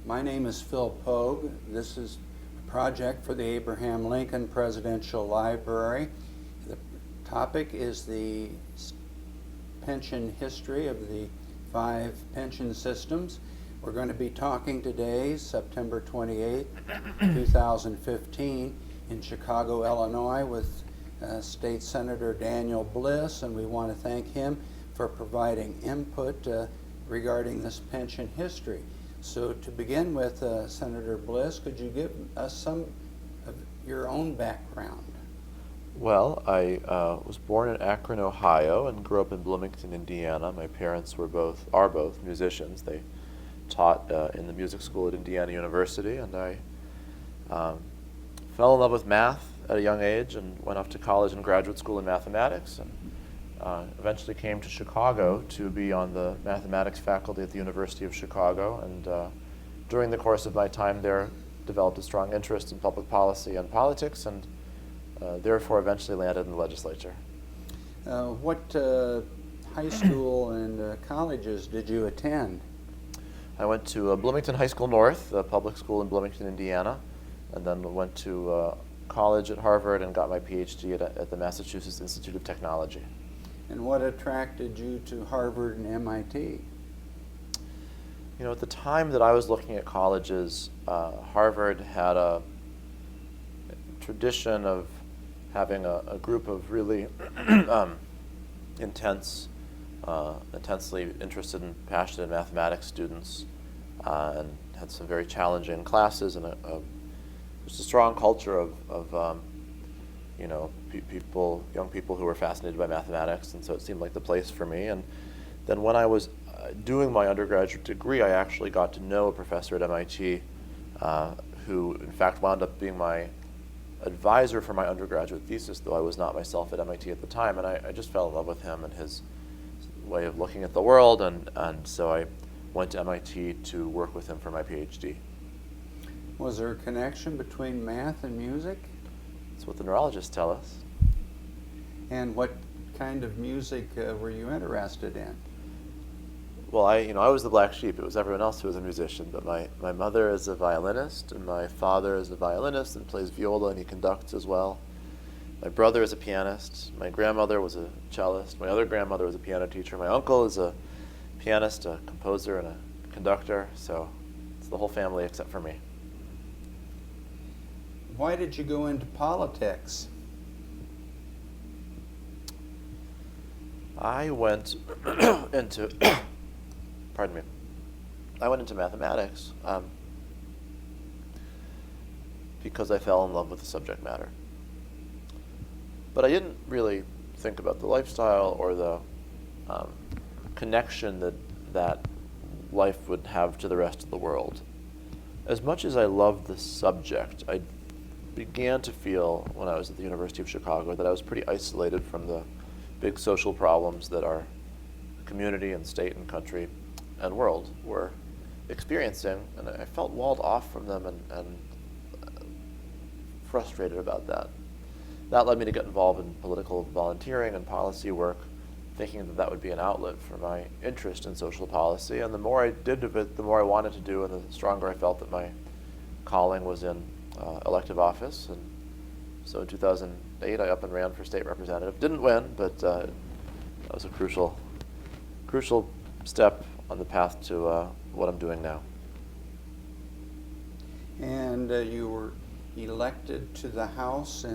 My name is Phil Pogue. This is a project for the Abraham Lincoln Presidential Library. The topic is the pension history of the 5 pension systems. We're going to be talking today, September 28, 2015, in Chicago, Illinois, with State Senator Daniel Biss, and we want to thank him for providing input regarding this pension history. So to begin with, Senator Biss, could you give us some of your own background? Well, I was born in Akron, Ohio, and grew up in Bloomington, Indiana. My parents are both musicians. They taught in the music school at Indiana University, and I fell in love with math at a young age and went off to college and graduate school in mathematics, and eventually came to Chicago to be on the mathematics faculty at the University of Chicago, and during the course of my time there developed a strong interest in public policy and politics, and therefore eventually landed in the legislature. What high school and colleges did you attend? I went to Bloomington High School North, a public school in Bloomington, Indiana, and then went to college at Harvard and got my PhD at the Massachusetts Institute of Technology. And what attracted you to Harvard and MIT? You know, at the time that I was looking at colleges, Harvard had a tradition of having a group of really intensely interested and passionate mathematics students, and had some very challenging classes, and just a strong culture of young people who were fascinated by mathematics, and so it seemed like the place for me. And then when I was doing my undergraduate degree, I actually got to know a professor at MIT who in fact wound up being my advisor for my undergraduate thesis, though I was not myself at MIT at the time, and I just fell in love with him and his way of looking at the world, and so I went to MIT to work with him for my PhD. Was there a connection between math and music? That's what the neurologists tell us. And what kind of music were you interested in? Well, I was the black sheep. It was everyone else who was a musician, but my mother is a violinist, and my father is a violinist and plays viola, and he conducts as well. My brother is a pianist. My grandmother was a cellist. My other grandmother was a piano teacher. My uncle is a pianist, a composer, and a conductor, so it's the whole family except for me. Why did you go into politics? I went into pardon me. I went into mathematics because I fell in love with the subject matter. But I didn't really think about the lifestyle or the connection that life would have to the rest of the world. As much as I loved the subject, I began to feel when I was at the University of Chicago that I was pretty isolated from the big social problems that our community and state and country and world were experiencing, and I felt walled off from them and frustrated about that. That led me to get involved in political volunteering and policy work, thinking that that would be an outlet for my interest in social policy, and the more I did of it, the more I wanted to do, and the stronger I felt that my calling was in elective office. And so in 2008, I up and ran for state representative. Didn't win, but that was a crucial step on the path to what I'm doing now. And you were elected to the House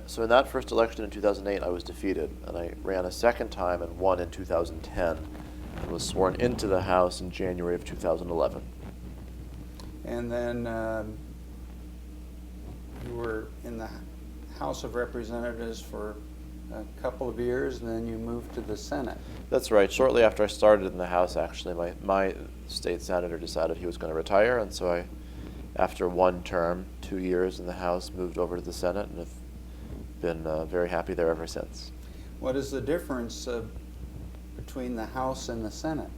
So in that first election in 2008, I was defeated, and I ran a second time and won in 2010, and was sworn into the House in January of 2011. And then you were in the House of Representatives for a couple of years, and then you moved to the Senate. That's right. Shortly after I started in the House, actually, my state senator decided he was going to retire, and so I, after one term, 2 years in the House, moved over to the Senate, and have been very happy there ever since. What is the difference between the House and the Senate?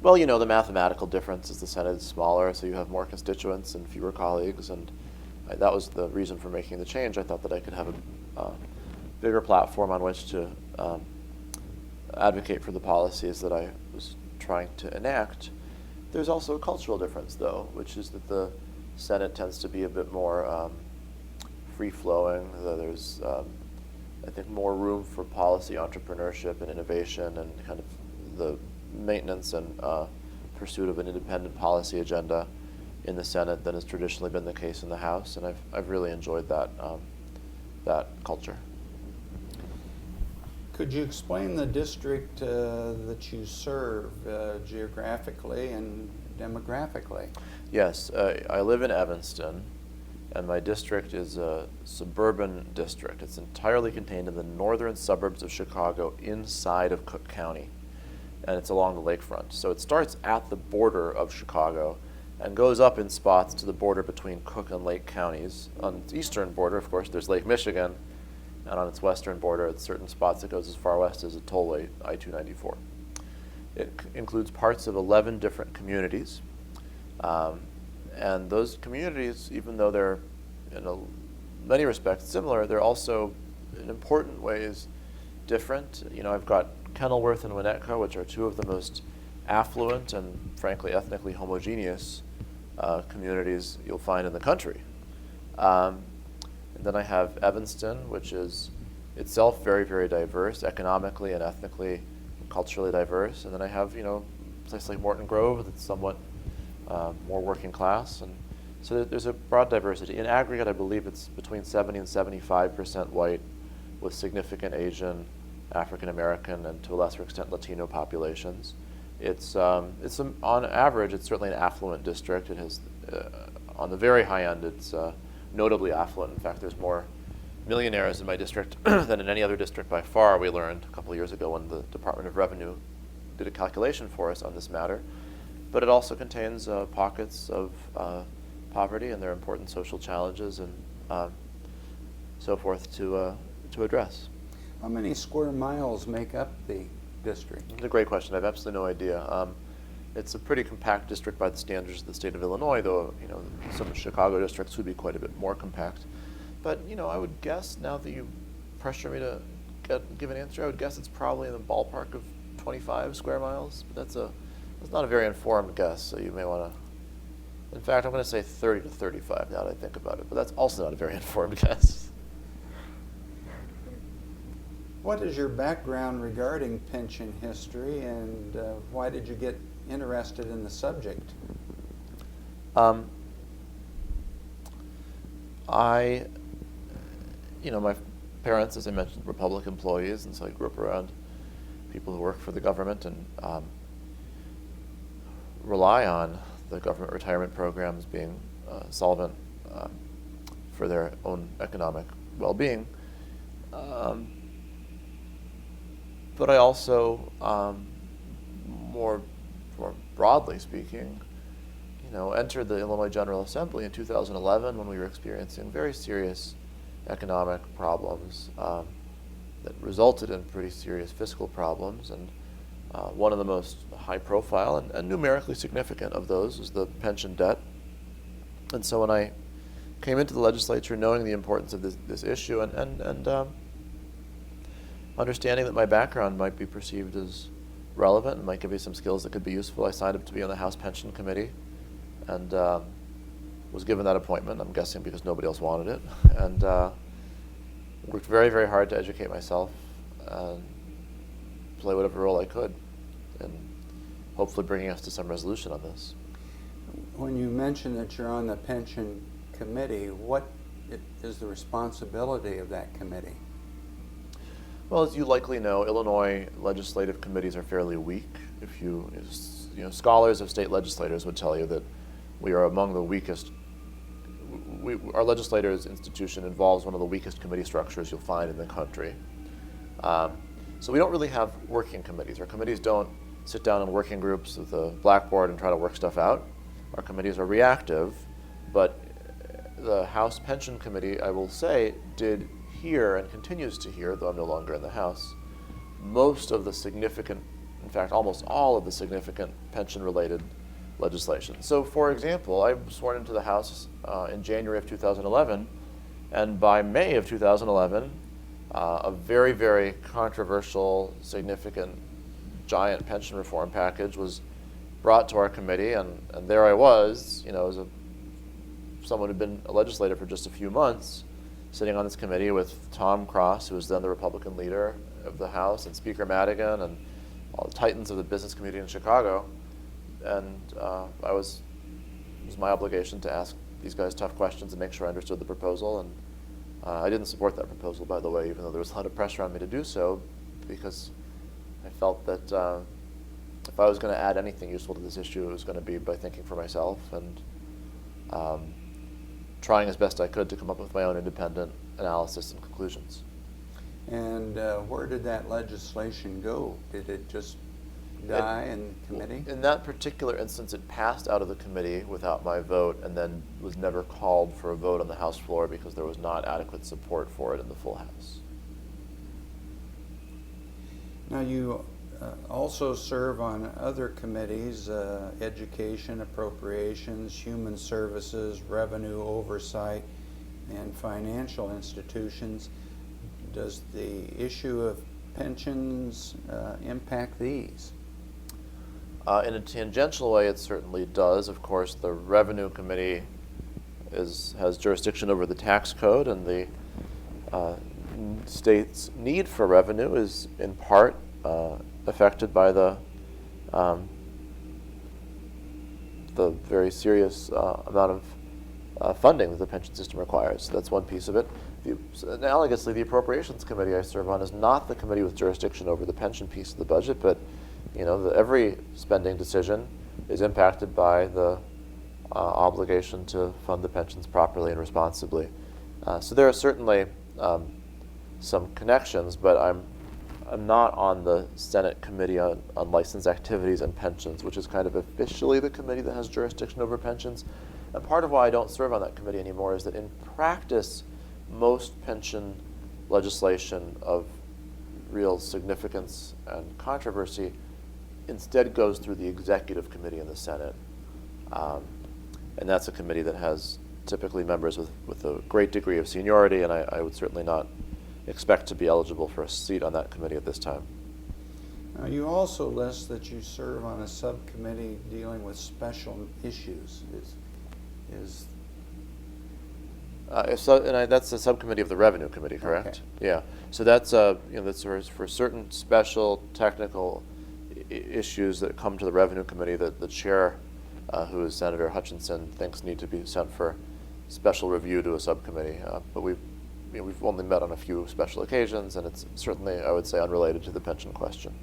Well, you know, the mathematical difference is the Senate is smaller, so you have more constituents and fewer colleagues, and that was the reason for making the change. I thought that I could have a bigger platform on which to advocate for the policies that I was trying to enact. There's also a cultural difference, though, which is that the Senate tends to be a bit more free-flowing. There's, I think, more room for policy entrepreneurship and innovation and kind of the maintenance and pursuit of an independent policy agenda in the Senate than has traditionally been the case in the House, and I've really enjoyed that culture. Could you explain the district that you serve geographically and demographically? Yes, I live in Evanston, and my district is a suburban district. It's entirely contained in the northern suburbs of Chicago inside of Cook County, and it's along the lakefront. So it starts at the border of Chicago and goes up in spots to the border between Cook and Lake counties. On its eastern border, of course, there's Lake Michigan, and on its western border, at certain spots, it goes as far west as a tollway, I-294. It includes parts of 11 different communities. And those communities, even though they're in many respects similar, they're also in important ways different. You know, I've got Kenilworth and Winnetka, which are two of the most affluent and frankly ethnically homogeneous communities you'll find in the country. And then I have Evanston, which is itself very, very diverse, economically and ethnically, culturally diverse. And then I have, you know, a place like Morton Grove that's somewhat more working class. And so there's a broad diversity. In aggregate, I believe it's between 70 and 75% white with significant Asian, African American, and to a lesser extent Latino populations. It's on average, it's certainly an affluent district. It has, on the very high end, it's notably affluent. In fact, there's more millionaires in my district than in any other district by far, we learned a couple of years ago when the Department of Revenue did a calculation for us on this matter. But it also contains pockets of poverty, and there are important social challenges and so forth to address. How many square miles make up the district? It's a great question. I have absolutely no idea. It's a pretty compact district by the standards of the state of Illinois, though, you know, some Chicago districts would be quite a bit more compact. But, you know, I would guess, now that you pressure me to give an answer, I would guess it's probably in the ballpark of 25 square miles. But that's not a very informed guess, so you may want to, in fact, I'm going to say 30 to 35 now that I think about it, but that's also not a very informed guess. What is your background regarding pension history, and why did you get interested in the subject? My parents, as I mentioned, were public employees, and so I grew up around people who work for the government and rely on the government retirement programs being solvent for their own economic well-being. But I also, more broadly speaking, entered the Illinois General Assembly in 2011 when we were experiencing very serious economic problems that resulted in pretty serious fiscal problems. And one of the most high-profile and numerically significant of those is the pension debt. And so when I came into the legislature knowing the importance of this issue and understanding that my background might be perceived as relevant and might give me some skills that could be useful, I signed up to be on the House Pension Committee and was given that appointment, I'm guessing because nobody else wanted it, and worked very, very hard to educate myself and play whatever role I could in hopefully bringing us to some resolution on this. When you mention that you're on the pension committee, what is the responsibility of that committee? Well, as you likely know, Illinois legislative committees are fairly weak. Scholars of state legislators would tell you that we are among the weakest. Our legislators institution involves one of the weakest committee structures you'll find in the country. So we don't really have working committees. Our committees don't sit down in working groups with a blackboard and try to work stuff out. Our committees are reactive, but the House Pension Committee, I will say, did hear and continues to hear, though I'm no longer in the House, most of the significant, in fact, almost all of the significant pension-related legislation. So, for example, I was sworn into the House in January of 2011, and by May of 2011, a very, very controversial, significant, giant pension reform package was brought to our committee, and there I was, as someone who'd been a legislator for just a few months, sitting on this committee with Tom Cross, who was then the Republican leader of the House, and Speaker Madigan, and all the titans of the business community in Chicago. And it was my obligation to ask these guys tough questions and make sure I understood the proposal. And I didn't support that proposal, by the way, even though there was a lot of pressure on me to do so, because I felt that if I was going to add anything useful to this issue, it was going to be by thinking for myself and trying as best I could to come up with my own independent analysis and conclusions. And where did that legislation go? Did it just die in committee? In that particular instance, it passed out of the committee without my vote and then was never called for a vote on the House floor because there was not adequate support for it in the full House. Now you also serve on other committees, Education, Appropriations, Human Services, Revenue Oversight, and Financial Institutions. Does the issue of pensions impact these? In a tangential way, it certainly does. Of course, the Revenue Committee has jurisdiction over the tax code, and the state's need for revenue is in part affected by the very serious amount of funding that the pension system requires. So that's one piece of it. Analogously, the Appropriations Committee I serve on is not the committee with jurisdiction over the pension piece of the budget, but every spending decision is impacted by the obligation to fund the pensions properly and responsibly. So there are certainly some connections, but I'm not on the Senate Committee on Licensed Activities and Pensions, which is kind of officially the committee that has jurisdiction over pensions. And part of why I don't serve on that committee anymore is that in practice, most pension legislation of real significance and controversy instead goes through the Executive Committee in the Senate. And that's a committee that has typically members with a great degree of seniority, and I would certainly not expect to be eligible for a seat on that committee at this time. Now, you also list that you serve on a subcommittee dealing with special issues. That's the subcommittee of the Revenue Committee, correct? Okay. Yeah. So that's that's for certain special technical issues that come to the Revenue Committee that the chair, who is Senator Hutchinson, thinks need to be sent for special review to a subcommittee. But we've only met on a few special occasions, and it's certainly, I would say, unrelated to the pension question.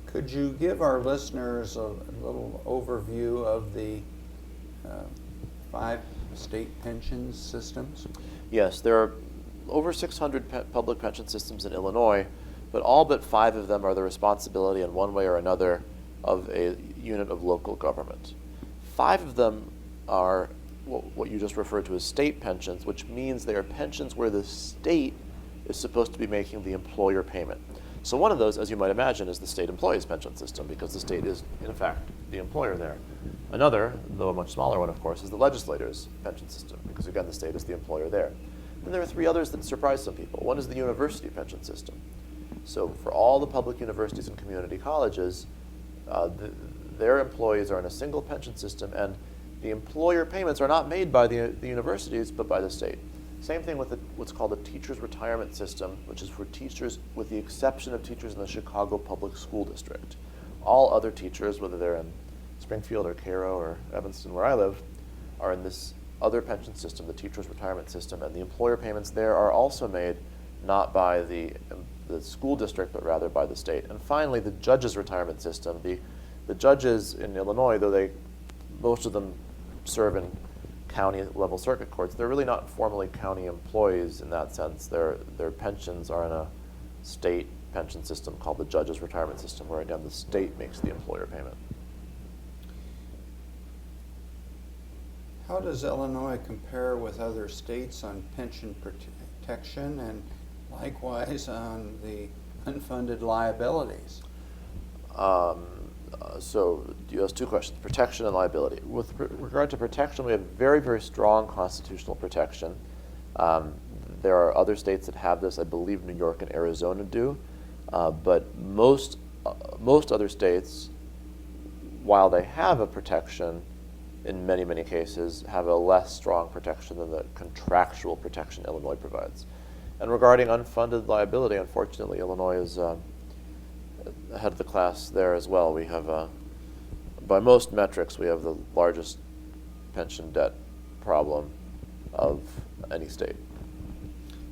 Could you give our listeners a little overview of the 5 state pension systems? Yes, there are over 600 public pension systems in Illinois, but all but 5 of them are the responsibility in one way or another of a unit of local government. 5 of them are what you just referred to as state pensions, which means they are pensions where the state is supposed to be making the employer payment. So one of those, as you might imagine, is the state employees pension system, because the state is, in fact, the employer there. Another, though a much smaller one, of course, is the legislators' pension system, because again, the state is the employer there. Then there are 3 others that surprise some people. One is the university pension system. So for all the public universities and community colleges, their employees are in a single pension system, and the employer payments are not made by the universities, but by the state. Same thing with what's called the teachers' retirement system, which is for teachers, with the exception of teachers in the Chicago Public School District. All other teachers, whether they're in Springfield or Cairo or Evanston, where I live, are in this other pension system, the teachers' retirement system, and the employer payments there are also made not by the school district, but rather by the state. And finally, the judges' retirement system. The judges in Illinois, though most of them serve in county-level circuit courts, they're really not formally county employees in that sense. Their pensions are in a state pension system called the judges' retirement system, where again the state makes the employer payment. How does Illinois compare with other states on pension protection, and likewise on the unfunded liabilities? So you asked 2 questions, protection and liability. With regard to protection, we have very, very strong constitutional protection. There are other states that have this. I believe New York and Arizona do. But most other states while they have a protection, in many, many cases, have a less strong protection than the contractual protection Illinois provides. And regarding unfunded liability, unfortunately, Illinois is ahead of the class there as well. We have, by most metrics, we have the largest pension debt problem of any state.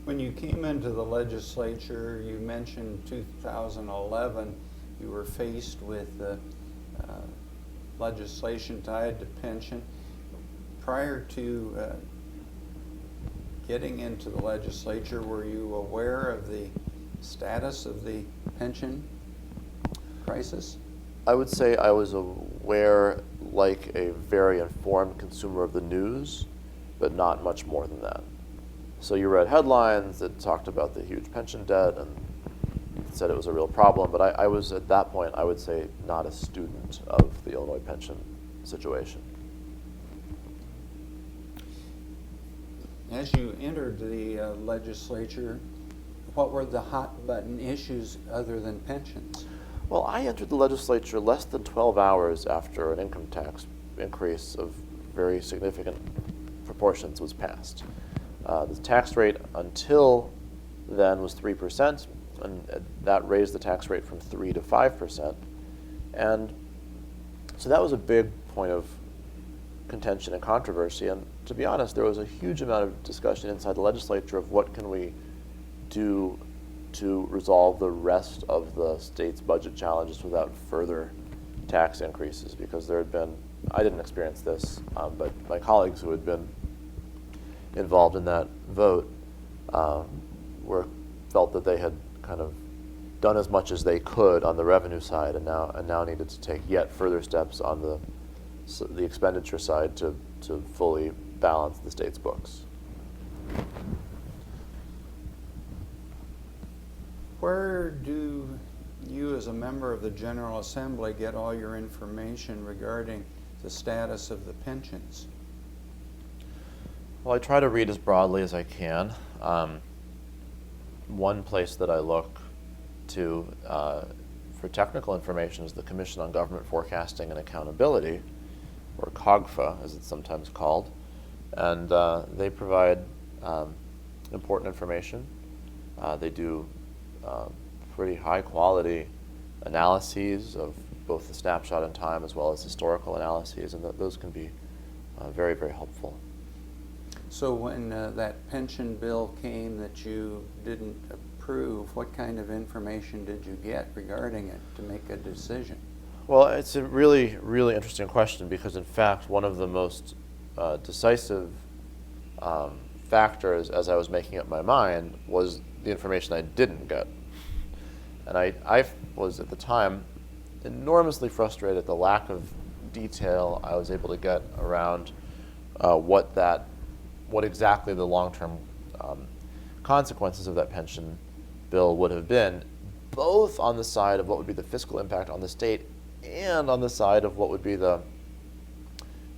When you came into the legislature, you mentioned 2011, you were faced with legislation tied to pension. Prior to getting into the legislature, were you aware of the status of the pension crisis? I would say I was aware, like a very informed consumer of the news, but not much more than that. So you read headlines that talked about the huge pension debt and said it was a real problem, but I was, at that point, I would say, not a student of the Illinois pension situation. As you entered the legislature, what were the hot button issues other than pensions? Well, I entered the legislature less than 12 hours after an income tax increase of very significant proportions was passed. The tax rate until then was 3%, and that raised the tax rate from 3 to 5%. And so that was a big point of contention and controversy. And to be honest, there was a huge amount of discussion inside the legislature of what can we do to resolve the rest of the state's budget challenges without further tax increases, because there had been, I didn't experience this, but my colleagues who had been involved in that vote felt that they had kind of done as much as they could on the revenue side, and now needed to take yet further steps on the expenditure side to fully balance the state's books. Where do you, as a member of the General Assembly, get all your information regarding the status of the pensions? Well, I try to read as broadly as I can. One place that I look to for technical information is the Commission on Government Forecasting and Accountability, or COGFA, as it's sometimes called. And they provide important information. They do pretty high quality analyses of both the snapshot in time as well as historical analyses, and those can be very, very helpful. So when that pension bill came that you didn't approve, what kind of information did you get regarding it to make a decision? Well, it's a really, really interesting question, because in fact one of the most decisive factors as I was making up my mind was the information I didn't get. And I was at the time enormously frustrated at the lack of detail I was able to get around what exactly the long-term consequences of that pension bill would have been, both on the side of what would be the fiscal impact on the state and on the side of what would be the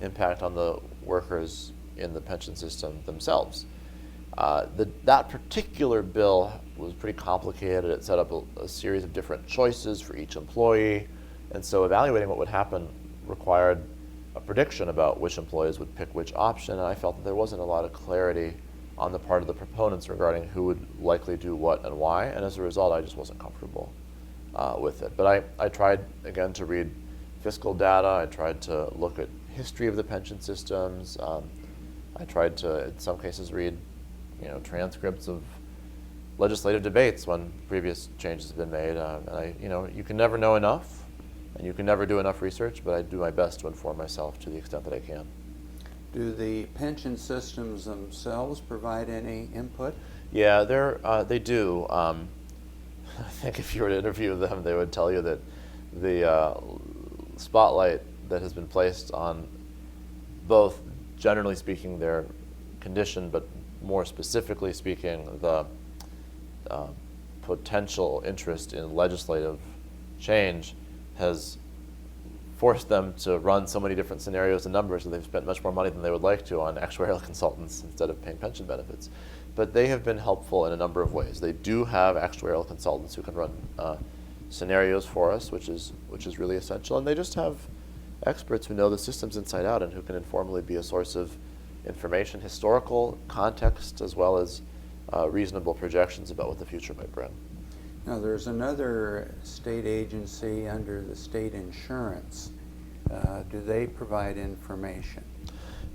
impact on the workers in the pension system themselves. That particular bill was pretty complicated. It set up a series of different choices for each employee, and so evaluating what would happen required a prediction about which employees would pick which option, and I felt that there wasn't a lot of clarity on the part of the proponents regarding who would likely do what and why, and as a result I just wasn't comfortable with it. But I tried again to read fiscal data. I tried to look at history of the pension systems. I tried to, in some cases, read transcripts of legislative debates when previous changes have been made. And you can never know enough, and you can never do enough research, but I do my best to inform myself to the extent that I can. Do the pension systems themselves provide any input? Yeah, they do. I think if you were to interview them, they would tell you that the spotlight that has been placed on both, generally speaking, their condition, but more specifically speaking, the potential interest in legislative change has forced them to run so many different scenarios and numbers that they've spent much more money than they would like to on actuarial consultants instead of paying pension benefits. But they have been helpful in a number of ways. They do have actuarial consultants who can run scenarios for us, which is really essential. And they just have experts who know the systems inside out and who can informally be a source of information, historical context, as well as reasonable projections about what the future might bring. Now, there's another state agency under the state insurance. Do they provide information?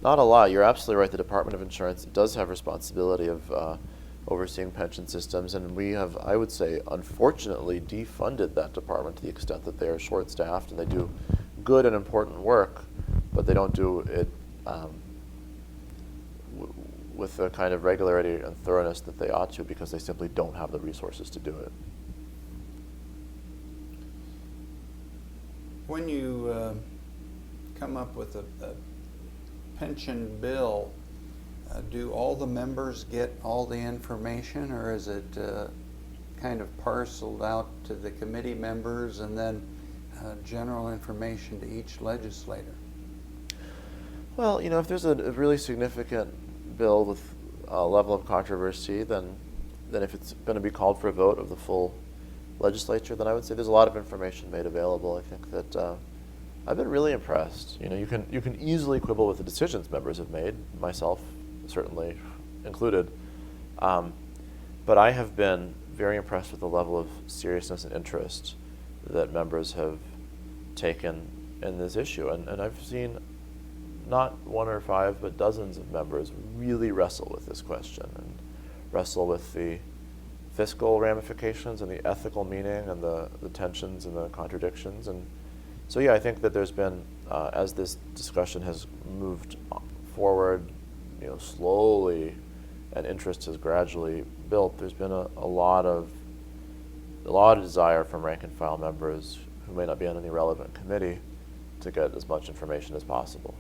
Not a lot. You're absolutely right. The Department of Insurance does have responsibility of overseeing pension systems, and we have, I would say, unfortunately defunded that department to the extent that they are short-staffed and they do good and important work, but they don't do it with the kind of regularity and thoroughness that they ought to, because they simply don't have the resources to do it. When you come up with a pension bill, do all the members get all the information, or is it kind of parceled out to the committee members and then general information to each legislator? Well, if there's a really significant bill with a level of controversy, then if it's going to be called for a vote of the full legislature, then I would say there's a lot of information made available. I think that I've been really impressed. You can easily quibble with the decisions members have made, myself certainly included, but I have been very impressed with the level of seriousness and interest that members have taken in this issue, and I've seen not one or five, but dozens of members really wrestle with this question and wrestle with the fiscal ramifications and the ethical meaning and the tensions and the contradictions. And so, yeah, I think that there's been, as this discussion has moved forward, slowly, and interest has gradually built, there's been a lot of desire from rank and file members who may not be on any relevant committee to get as much information as possible.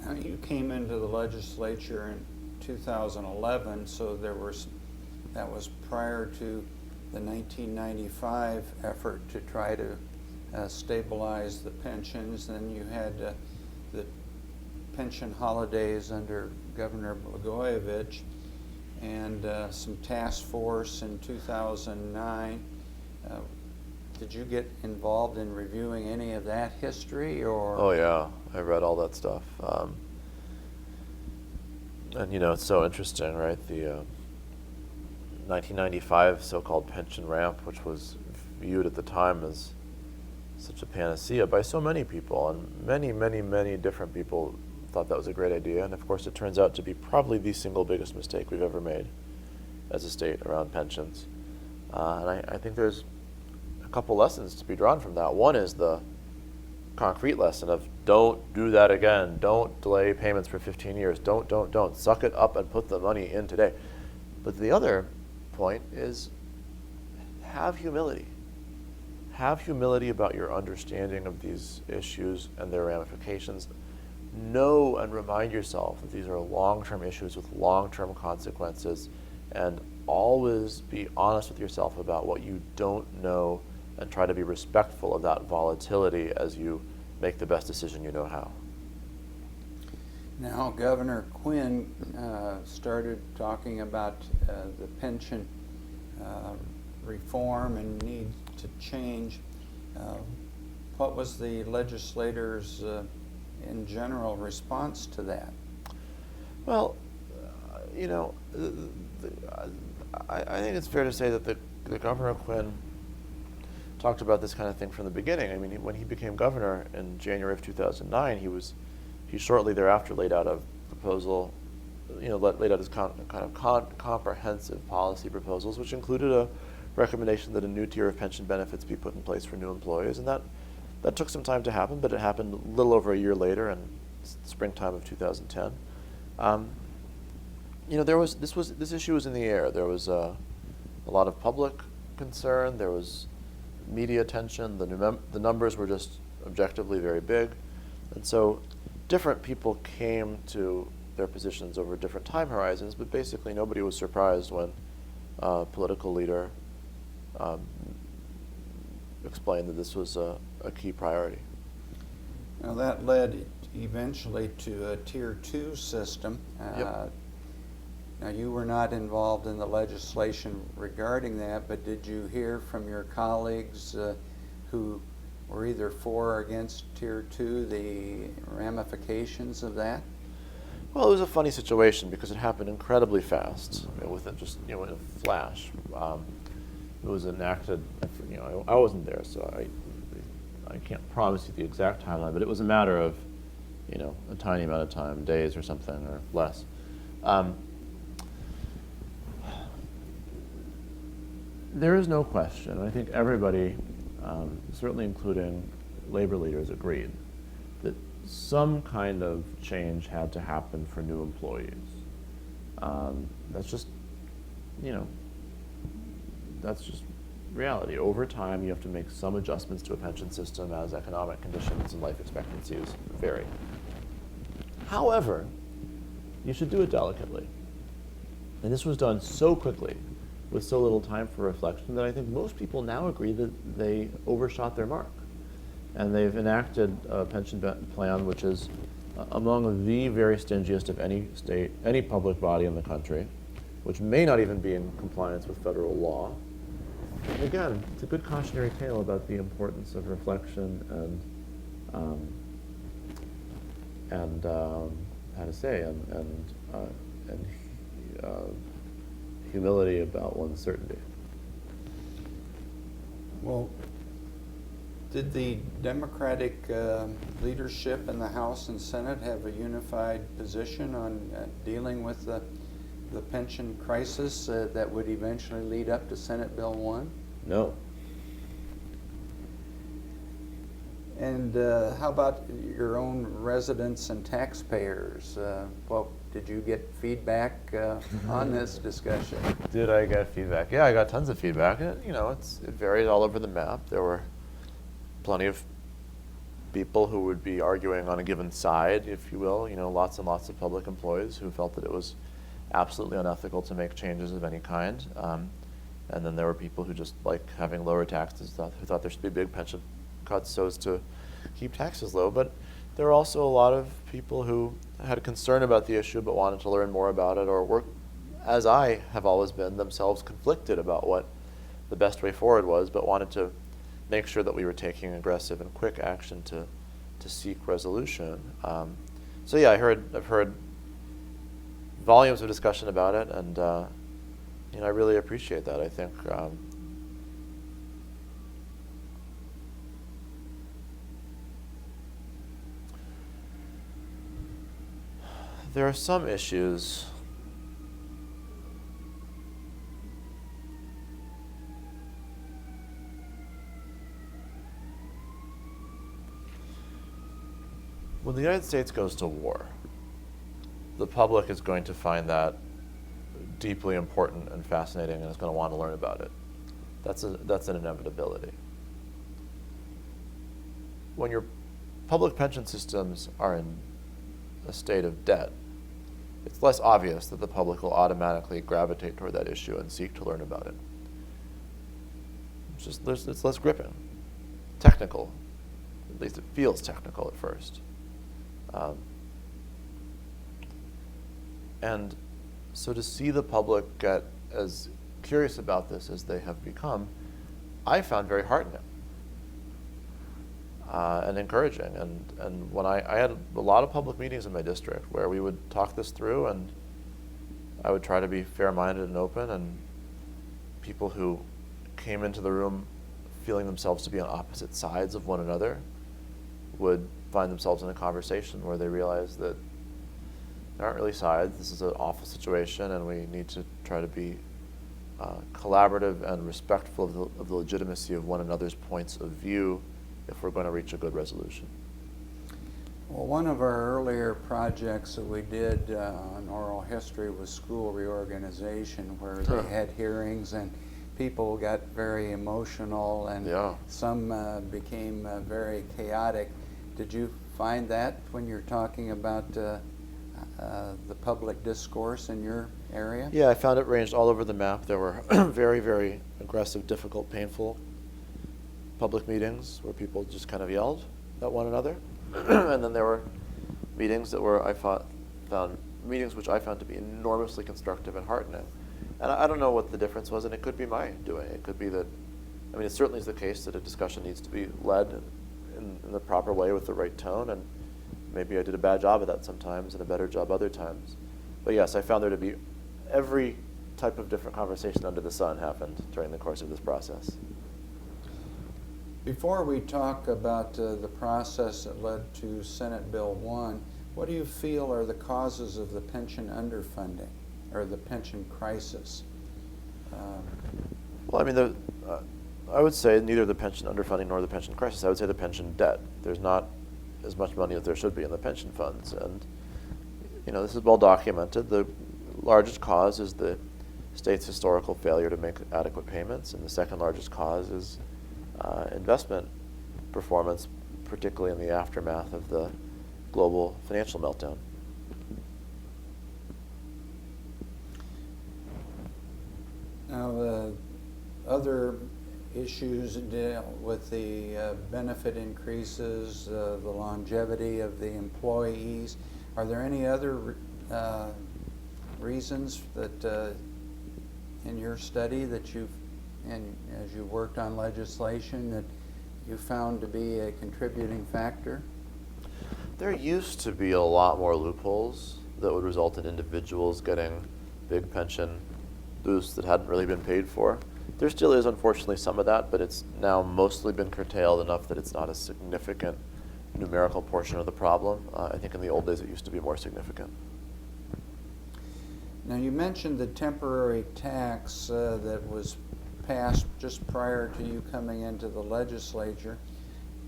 Now, you came into the legislature in 2011, so that was prior to the 1995 effort to try to stabilize the pensions. Then you had the pension holidays under Governor Blagojevich, and some task force in 2009. Did you get involved in reviewing any of that history, or? Oh yeah, I read all that stuff. And it's so interesting, right? The 1995 so-called pension ramp, which was viewed at the time as such a panacea by so many people, and many, many, many different people thought that was a great idea. And of course, it turns out to be probably the single biggest mistake we've ever made as a state around pensions. And I think there's a couple lessons to be drawn from that. One is the concrete lesson of don't do that again. Don't delay payments for 15 years. Don't. Suck it up and put the money in today. But the other point is have humility. Have humility about your understanding of these issues and their ramifications. Know and remind yourself that these are long-term issues with long-term consequences, and always be honest with yourself about what you don't know and try to be respectful of that volatility as you make the best decision you know how. Now, Governor Quinn started talking about the pension reform and need to change. What was the legislators' in general response to that? Well, I think it's fair to say that the Governor Quinn talked about this kind of thing from the beginning. I mean, when he became governor in January of 2009, he shortly thereafter laid out a proposal, laid out his comprehensive policy proposals, which included a recommendation that a new tier of pension benefits be put in place for new employees, and that took some time to happen, but it happened a little over a year later in springtime of 2010. This issue was in the air. There was a lot of public concern. There was media attention. The numbers were just objectively very big, and so different people came to their positions over different time horizons. But basically, nobody was surprised when a political leader explained that this was a key priority. Now, that led eventually to a Tier 2 system. Yep. Now, you were not involved in the legislation regarding that, but did you hear from your colleagues who were either for or against Tier 2, the ramifications of that? Well, it was a funny situation because it happened incredibly fast, within just in a flash. It was enacted. I wasn't there, so I can't promise you the exact timeline, but it was a matter of a tiny amount of time, days or something, or less. There is no question, and I think everybody, certainly including labor leaders, agreed that some kind of change had to happen for new employees. That's just, that's just reality. Over time, you have to make some adjustments to a pension system as economic conditions and life expectancies vary. However, you should do it delicately. And this was done so quickly, with so little time for reflection, that I think most people now agree that they overshot their mark. And they've enacted a pension plan which is among the very stingiest of any public body in the country, which may not even be in compliance with federal law. And again, it's a good cautionary tale about the importance of reflection and humility about one's certainty. Well, did the Democratic leadership in the House and Senate have a unified position on dealing with the pension crisis that would eventually lead up to Senate Bill 1? No. And how about your own residents and taxpayers? Well, did you get feedback on this discussion? Did I get feedback? Yeah, I got tons of feedback. It varied all over the map. There were plenty of people who would be arguing on a given side, if you will. Lots and lots of public employees who felt that it was absolutely unethical to make changes of any kind. And then there were people who just like having lower taxes, who thought there should be big pension cuts so as to keep taxes low. But there were also a lot of people who had a concern about the issue but wanted to learn more about it, or were, as I have always been, themselves conflicted about what the best way forward was, but wanted to make sure that we were taking aggressive and quick action to seek resolution. So yeah, I've heard volumes of discussion about it, and I really appreciate that. I think there are some issues when the United States goes to war, the public is going to find that deeply important and fascinating, and is going to want to learn about it. That's an inevitability. When your public pension systems are in a state of debt, it's less obvious that the public will automatically gravitate toward that issue and seek to learn about it. It's less gripping, technical. At least it feels technical at first. And so to see the public get as curious about this as they have become, I found very heartening and encouraging. And when I had a lot of public meetings in my district where we would talk this through, and I would try to be fair-minded and open, and people who came into the room feeling themselves to be on opposite sides of one another would find themselves in a conversation where they realized that there aren't really sides. This is an awful situation, and we need to try to be collaborative and respectful of the legitimacy of one another's points of view if we're going to reach a good resolution. Well, one of our earlier projects that we did on oral history was school reorganization, where they had hearings and people got very emotional, and some became very chaotic. Did you find that when you're talking about the public discourse in your area? Yeah, I found it ranged all over the map. There were very, very aggressive, difficult, painful public meetings where people just kind of yelled at one another. And then there were meetings that were, meetings which I found to be enormously constructive and heartening. And I don't know what the difference was, and it could be my doing. It could be that, it certainly is the case that a discussion needs to be led in the proper way with the right tone, and maybe I did a bad job of that sometimes and a better job other times. But yes, I found there to be every type of different conversation under the sun happened during the course of this process. Before we talk about the process that led to Senate Bill 1, what do you feel are the causes of the pension underfunding or the pension crisis? Well, I mean, I would say neither the pension underfunding nor the pension crisis. I would say the pension debt. There's not as much money as there should be in the pension funds, and this is well documented. The largest cause is the state's historical failure to make adequate payments, and the second largest cause is investment performance, particularly in the aftermath of the global financial meltdown. Now, other issues deal with the benefit increases, the longevity of the employees. Are there any other reasons that in your study that and as you worked on legislation, that you found to be a contributing factor? There used to be a lot more loopholes that would result in individuals getting big pension boosts that hadn't really been paid for. There still is, unfortunately, some of that, but it's now mostly been curtailed enough that it's not a significant numerical portion of the problem. I think in the old days it used to be more significant. Now, you mentioned the temporary tax that was passed just prior to you coming into the legislature.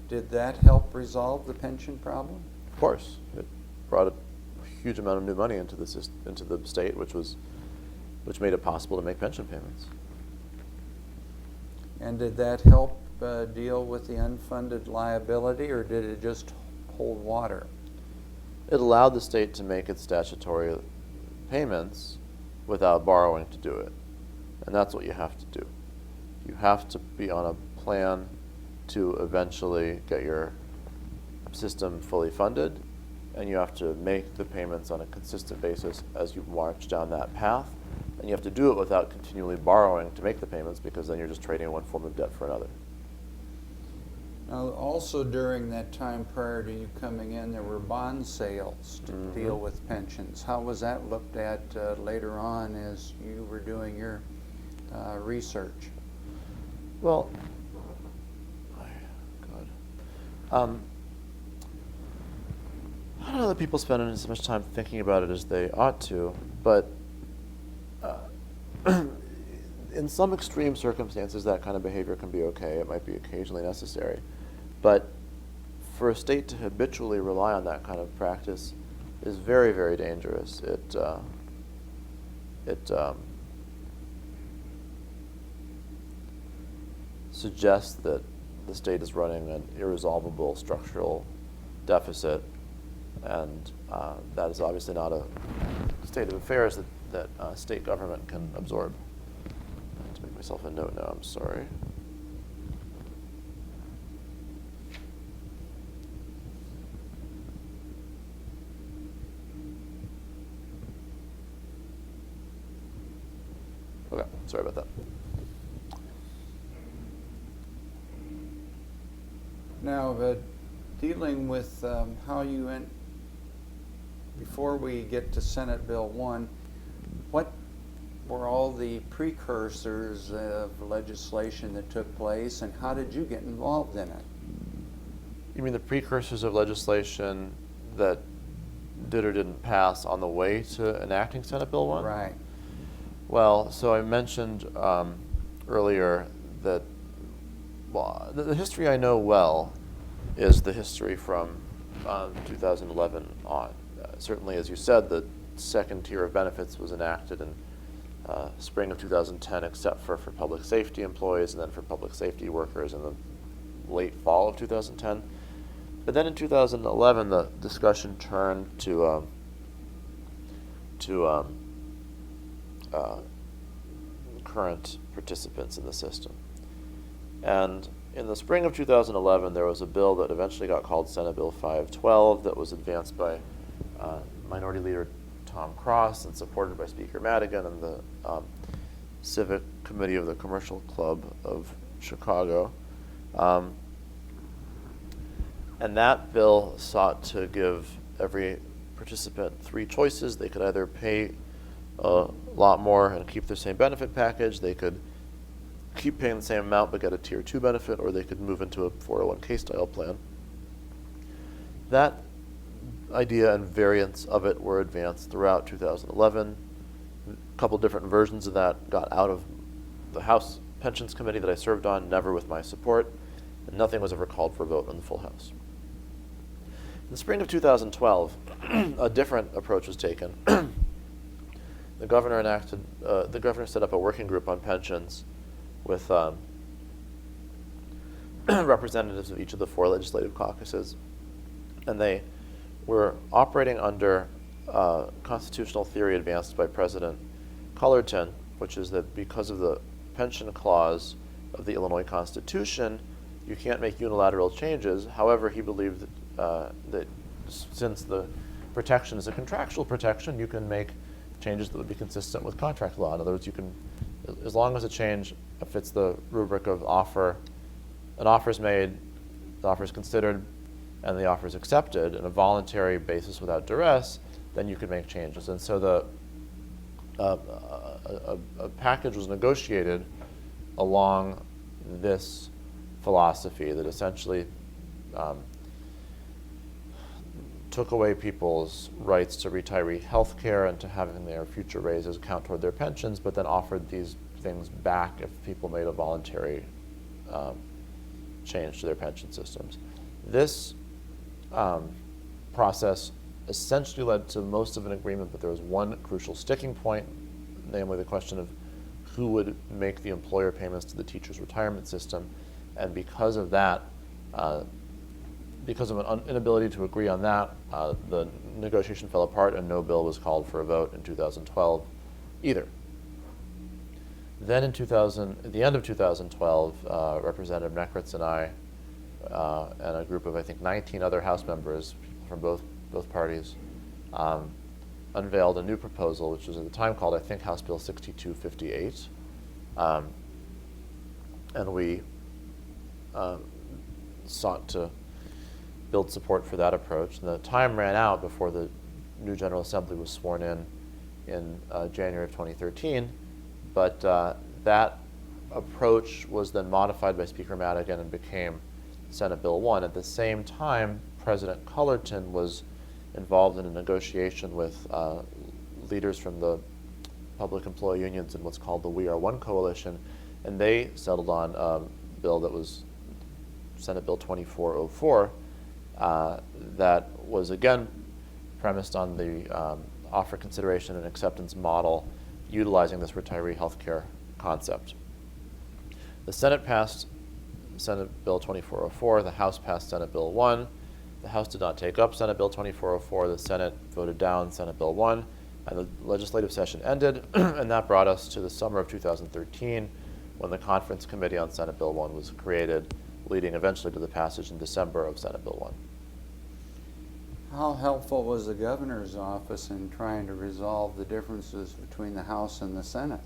Did that help resolve the pension problem? Of course. It brought a huge amount of new money into the state, which made it possible to make pension payments. And did that help deal with the unfunded liability, or did it just hold water? It allowed the state to make its statutory payments without borrowing to do it. And that's what you have to do. You have to be on a plan to eventually get your system fully funded, and you have to make the payments on a consistent basis as you march down that path. And you have to do it without continually borrowing to make the payments, because then you're just trading one form of debt for another. Now, also during that time prior to you coming in, there were bond sales to deal with pensions. How was that looked at later on as you were doing your research? Well, I don't know that people spend as much time thinking about it as they ought to, but in some extreme circumstances, that kind of behavior can be okay. It might be occasionally necessary. But for a state to habitually rely on that kind of practice is very, very dangerous. It suggests that the state is running an irresolvable structural deficit, and that is obviously not a state of affairs that state government can absorb. I have to make myself a note now, I'm sorry. Okay, sorry about that. Now, dealing with how you before we get to Senate Bill 1, what were all the precursors of legislation that took place, and how did you get involved in it? You mean the precursors of legislation that did or didn't pass on the way to enacting Senate Bill 1? Right. Well, so I mentioned earlier that, well, the history I know well is the history from 2011 on. Certainly, as you said, the second tier of benefits was enacted in spring of 2010, except for public safety employees, and then for public safety workers in the late fall of 2010. But then in 2011, the discussion turned to current participants in the system. And in the spring of 2011, there was a bill that eventually got called Senate Bill 512 that was advanced by Minority Leader Tom Cross and supported by Speaker Madigan and the Civic Committee of the Commercial Club of Chicago. And that bill sought to give every participant three choices. They could either pay a lot more and keep the same benefit package, they could keep paying the same amount but get a tier 2 benefit, or they could move into a 401k style plan. That idea and variants of it were advanced throughout 2011. A couple different versions of that got out of the House Pensions Committee that I served on, never with my support, and nothing was ever called for a vote in the full House. In the spring of 2012, a different approach was taken. The governor set up a working group on pensions with representatives of each of the 4 legislative caucuses, and they were operating under constitutional theory advanced by President Cullerton, which is that because of the pension clause of the Illinois Constitution, you can't make unilateral changes. However, he believed that since the protection is a contractual protection, you can make changes that would be consistent with contract law. In other words, you can, as long as a change fits the rubric of offer, an offer is made, the offer is considered, and the offer is accepted on a voluntary basis without duress, then you can make changes. And so a package was negotiated along this philosophy that essentially took away people's rights to retiree health care and to having their future raises count toward their pensions, but then offered these things back if people made a voluntary change to their pension systems. This process essentially led to most of an agreement, but there was one crucial sticking point, namely the question of who would make the employer payments to the teachers' retirement system. And because of that, because of an inability to agree on that, the negotiation fell apart and no bill was called for a vote in 2012 either. Then at the end of 2012, Representative Neckritz and I and a group of, I think, 19 other House members from both parties unveiled a new proposal, which was at the time called, I think, House Bill 6258. And we sought to build support for that approach. And the time ran out before the new General Assembly was sworn in January of 2013. But that approach was then modified by Speaker Madigan and became Senate Bill 1. At the same time, President Cullerton was involved in a negotiation with leaders from the public employee unions in what's called the We Are One Coalition, and they settled on a bill that was Senate Bill 2404 that was again premised on the offer consideration and acceptance model utilizing this retiree health care concept. The Senate passed Senate Bill 2404, the House passed Senate Bill 1. The House did not take up Senate Bill 2404, the Senate voted down Senate Bill 1, and the legislative session ended, and that brought us to the summer of 2013 when the Conference Committee on Senate Bill 1 was created, leading eventually to the passage in December of Senate Bill 1. How helpful was the governor's office in trying to resolve the differences between the House and the Senate?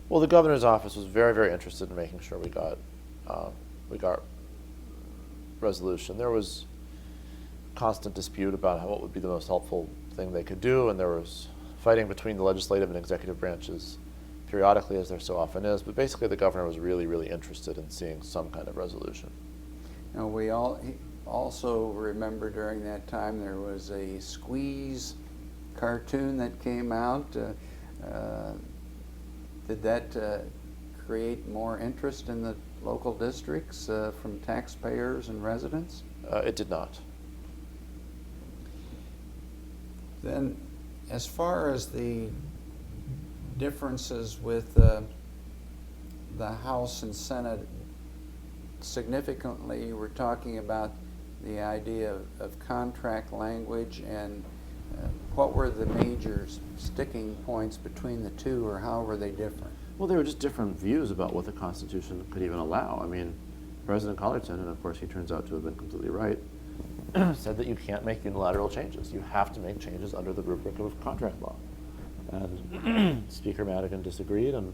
Well, the governor's office was very, very interested in making sure we got resolution. There was constant dispute about what would be the most helpful thing they could do, and there was fighting between the legislative and executive branches periodically, as there so often is. But basically, the governor was really, really interested in seeing some kind of resolution. Now, we also remember during that time there was a Squeeze cartoon that came out. Did that create more interest in the local districts from taxpayers and residents? It did not. Then, as far as the differences with the House and Senate, significantly we're talking about the idea of contract language, and what were the major sticking points between the two, or how were they different? Well, there were just different views about what the Constitution could even allow. I mean, President Cullerton, and of course he turns out to have been completely right, said that you can't make unilateral changes. You have to make changes under the rubric of contract law. And Speaker Madigan disagreed, and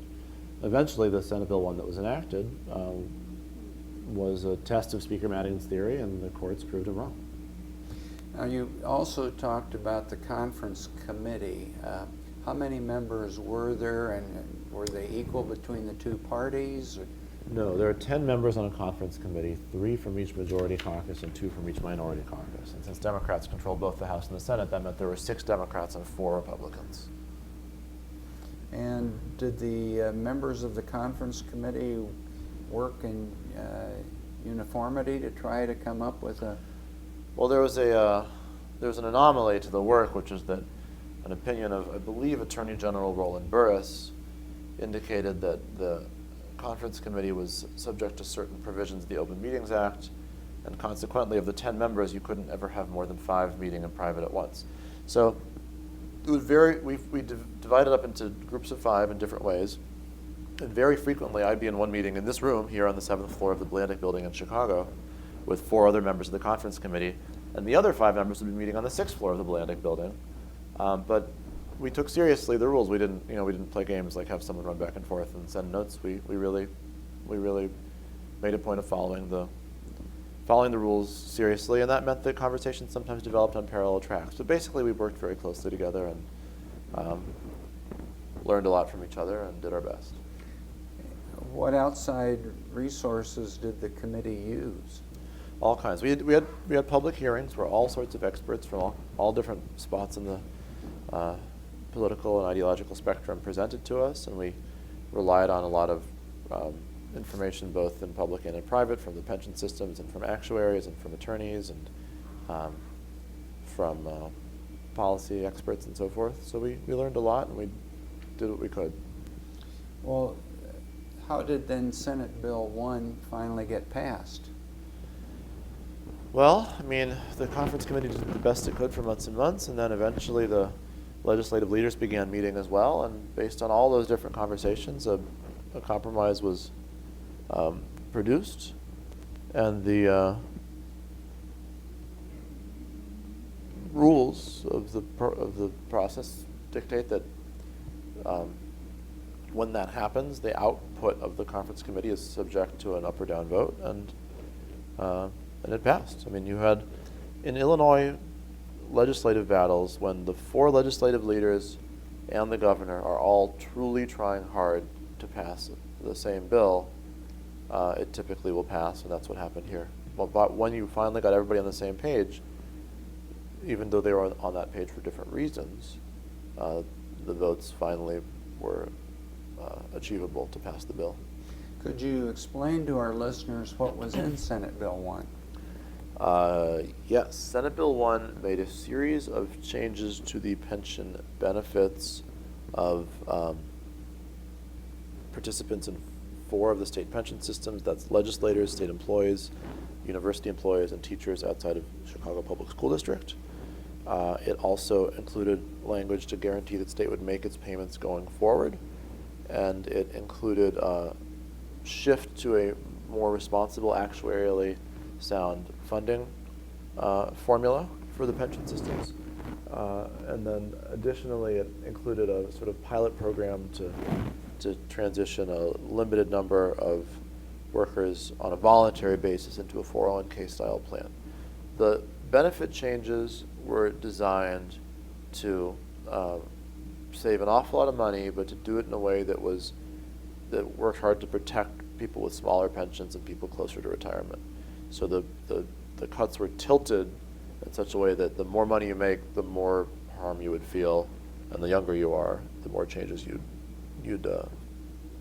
eventually the Senate Bill 1 that was enacted was a test of Speaker Madigan's theory, and the courts proved him wrong. Now, you also talked about the conference committee. How many members were there, and were they equal between the two parties? Or? No, there are 10 members on a conference committee, 3 from each majority caucus and 2 from each minority caucus. And since Democrats control both the House and the Senate, that meant there were 6 Democrats and 4 Republicans. And did the members of the conference committee work in uniformity to try to come up with a... Well, there was an anomaly to the work, which is that an opinion of, I believe, Attorney General Roland Burris indicated that the conference committee was subject to certain provisions of the Open Meetings Act, and consequently, of the 10 members, you couldn't ever have more than 5 meeting in private at once. So it would vary. We divided up into groups of 5 in different ways, and very frequently I'd be in one meeting in this room here on the 7th floor of the Blandick building in Chicago with 4 other members of the conference committee, and the other 5 members would be meeting on the 6th floor of the Blandick building. But we took seriously the rules. We didn't play games like have someone run back and forth and send notes. We really made a point of following the rules seriously, and that meant that conversations sometimes developed on parallel tracks. But basically, we worked very closely together and learned a lot from each other and did our best. What outside resources did the committee use? All kinds. We had public hearings where all sorts of experts from all different spots in the political and ideological spectrum presented to us, and we relied on a lot of information both in public and in private from the pension systems and from actuaries and from attorneys and from policy experts and so forth. So we learned a lot, and we did what we could. Well, how did then Senate Bill 1 finally get passed? Well, I mean, the conference committee did the best it could for months and months, and then eventually the legislative leaders began meeting as well, and based on all those different conversations, a compromise was produced, and the rules of the process dictate that when that happens, the output of the conference committee is subject to an up or down vote, and it passed. I mean, you had in Illinois legislative battles when the 4 legislative leaders and the governor are all truly trying hard to pass the same bill, it typically will pass, and that's what happened here. But when you finally got everybody on the same page, even though they were on that page for different reasons, the votes finally were achievable to pass the bill. Could you explain to our listeners what was in Senate Bill 1? Yes, Senate Bill 1 made a series of changes to the pension benefits of participants in 4 of the state pension systems. That's legislators, state employees, university employees, and teachers outside of Chicago Public School District. It also included language to guarantee that state would make its payments going forward, and it included a shift to a more responsible, actuarially sound funding formula for the pension systems. And then additionally, it included a sort of pilot program to transition a limited number of workers on a voluntary basis into a 401k style plan. The benefit changes were designed to save an awful lot of money, but to do it in a way that worked hard to protect people with smaller pensions and people closer to retirement. So the cuts were tilted in such a way that the more money you make, the more harm you would feel, and the younger you are, the more changes you'd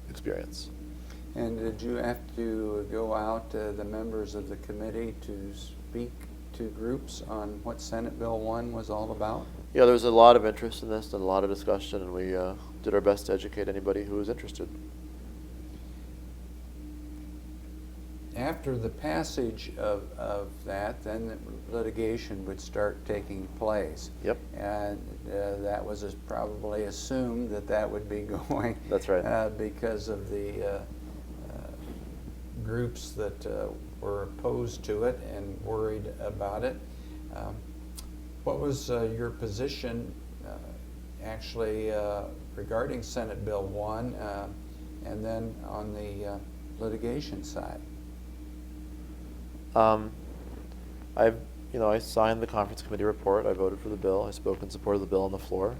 experience. And did you have to go out, the members of the committee, to speak to groups on what Senate Bill 1 was all about? Yeah, there was a lot of interest in this and a lot of discussion, and we did our best to educate anybody who was interested. After the passage of that, then the litigation would start taking place. Yep. And that was probably assumed that would be going. That's right. Because of the groups that were opposed to it and worried about it. What was your position actually regarding Senate Bill 1 and then on the litigation side? I've, I signed the conference committee report. I voted for the bill. I spoke in support of the bill on the floor.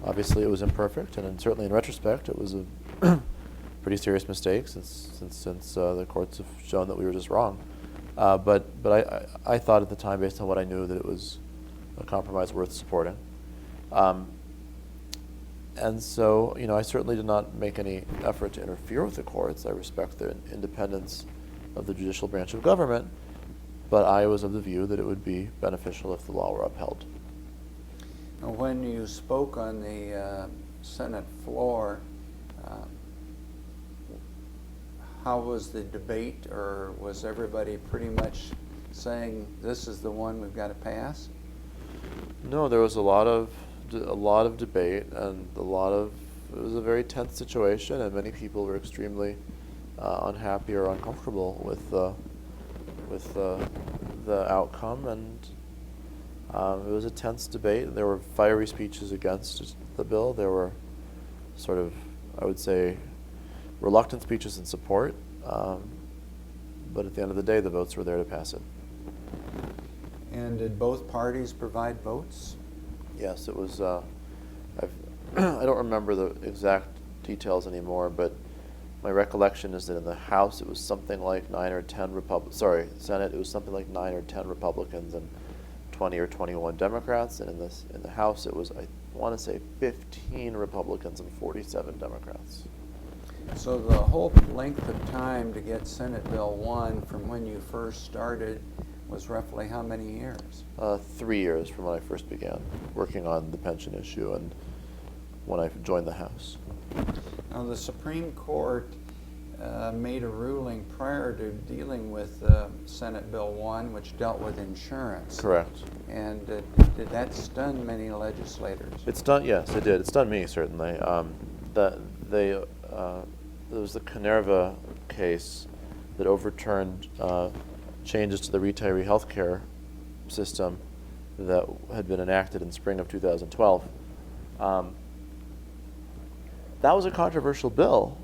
Obviously, it was imperfect, and certainly in retrospect, it was a pretty serious mistake since the courts have shown that we were just wrong. But I thought at the time, based on what I knew, that it was a compromise worth supporting. And so, I certainly did not make any effort to interfere with the courts. I respect the independence of the judicial branch of government, but I was of the view that it would be beneficial if the law were upheld. Now, when you spoke on the Senate floor, how was the debate, or was everybody pretty much saying this is the one we've got to pass? No, there was a lot of debate, and it was a very tense situation, and many people were extremely unhappy or uncomfortable with the outcome, and it was a tense debate. There were fiery speeches against the bill. There were sort of, I would say, reluctant speeches in support, but at the end of the day, the votes were there to pass it. And did both parties provide votes? Yes, it was. I don't remember the exact details anymore, but my recollection is that in the House it was something like 9 or 10 Senate it was something like 9 or 10 Republicans and 20 or 21 Democrats, and in the House it was, I want to say, 15 Republicans and 47 Democrats. So the whole length of time to get Senate Bill 1 from when you first started was roughly how many years? 3 years from when I first began working on the pension issue and when I joined the House. Now, the Supreme Court made a ruling prior to dealing with Senate Bill 1, which dealt with insurance. Correct. And did that stun many legislators? Yes, it did. It stunned me, certainly. There was the Canerva case that overturned changes to the retiree health care system that had been enacted in spring of 2012. That was a controversial bill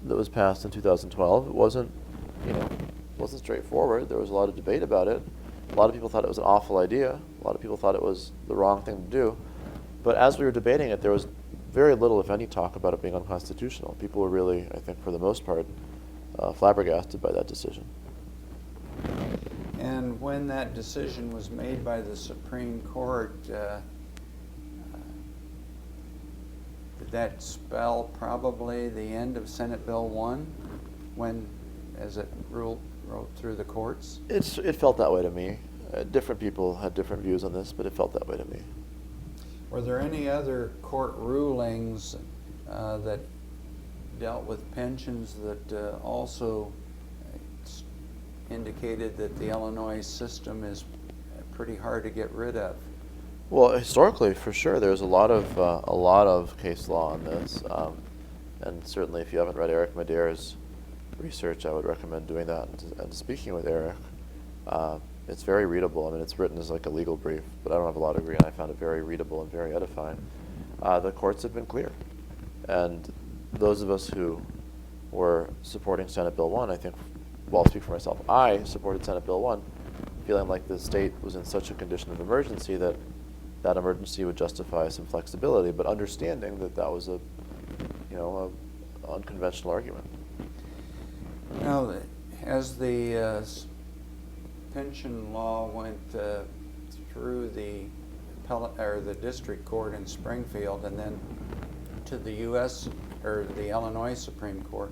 that was passed in 2012. It wasn't straightforward. There was a lot of debate about it. A lot of people thought it was an awful idea. A lot of people thought it was the wrong thing to do. But as we were debating it, there was very little, if any, talk about it being unconstitutional. People were really, I think, for the most part, flabbergasted by that decision. And when that decision was made by the Supreme Court, did that spell probably the end of Senate Bill 1 as it rolled through the courts? It felt that way to me. Different people had different views on this, but it felt that way to me. Were there any other court rulings that dealt with pensions that also indicated that the Illinois system is pretty hard to get rid of? Well, historically, for sure, there's a lot of case law on this, and certainly, if you haven't read Eric Madeire's research, I would recommend doing that and speaking with Eric. It's very readable. I mean, it's written as like a legal brief, but I don't have a law degree, and I found it very readable and very edifying. The courts have been clear, and those of us who were supporting Senate Bill 1, I think, well, I'll speak for myself. I supported Senate Bill 1, feeling like the state was in such a condition of emergency that that emergency would justify some flexibility, but understanding that that was a unconventional argument. Now, as the pension law went through the district court in Springfield and then to the the Illinois Supreme Court,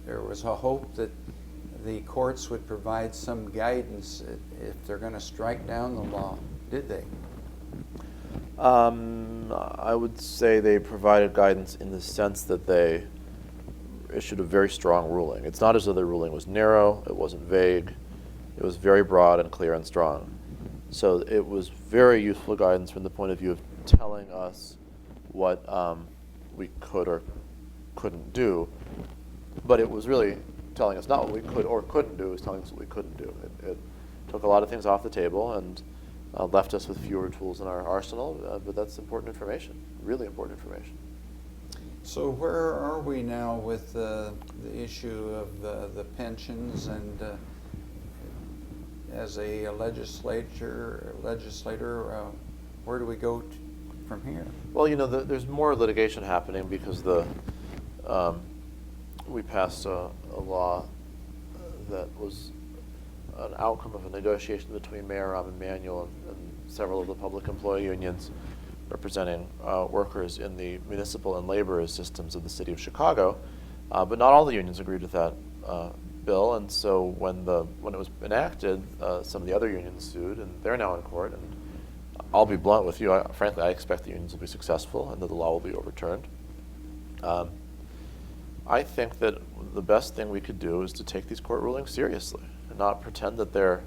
there was a hope that the courts would provide some guidance if they're going to strike down the law. Did they? I would say they provided guidance in the sense that they issued a very strong ruling. It's not as though the ruling was narrow, it wasn't vague, it was very broad and clear and strong. So it was very useful guidance from the point of view of telling us what we could or couldn't do, but it was really telling us not what we could or couldn't do, it was telling us what we couldn't do. It took a lot of things off the table and left us with fewer tools in our arsenal, but that's important information, really important information. So where are we now with the issue of the pensions, and as a legislator, where do we go from here? Well, there's more litigation happening because we passed a law that was an outcome of a negotiation between Mayor Rahm Emanuel and several of the public employee unions representing workers in the municipal and labor systems of the city of Chicago. But not all the unions agreed with that bill, and so when it was enacted, some of the other unions sued, and they're now in court. And I'll be blunt with you. Frankly, I expect the unions will be successful and that the law will be overturned. I think that the best thing we could do is to take these court rulings seriously and not pretend that they're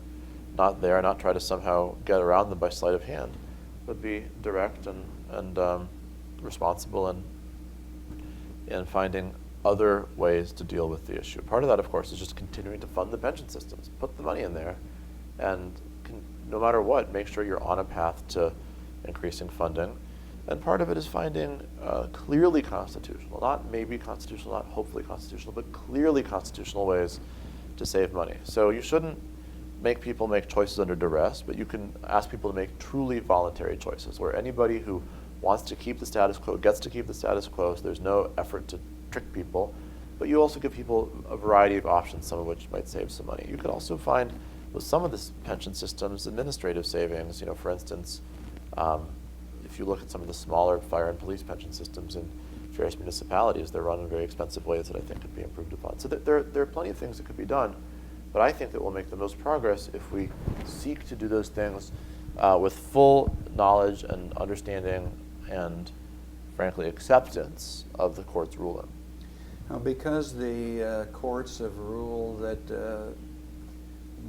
not there, not try to somehow get around them by sleight of hand, but be direct and responsible in finding other ways to deal with the issue. Part of that, of course, is just continuing to fund the pension systems. Put the money in there, and no matter what, make sure you're on a path to increasing funding. And part of it is finding clearly constitutional, not maybe constitutional, not hopefully constitutional, but clearly constitutional ways to save money. So you shouldn't make people make choices under duress, but you can ask people to make truly voluntary choices, where anybody who wants to keep the status quo gets to keep the status quo, so there's no effort to trick people. But you also give people a variety of options, some of which might save some money. You can also find with some of the pension systems administrative savings. For instance, if you look at some of the smaller fire and police pension systems in various municipalities, they're run in very expensive ways that I think could be improved upon. So there are plenty of things that could be done, but I think that we'll make the most progress if we seek to do those things with full knowledge and understanding and, frankly, acceptance of the court's ruling. Now, because the courts have ruled that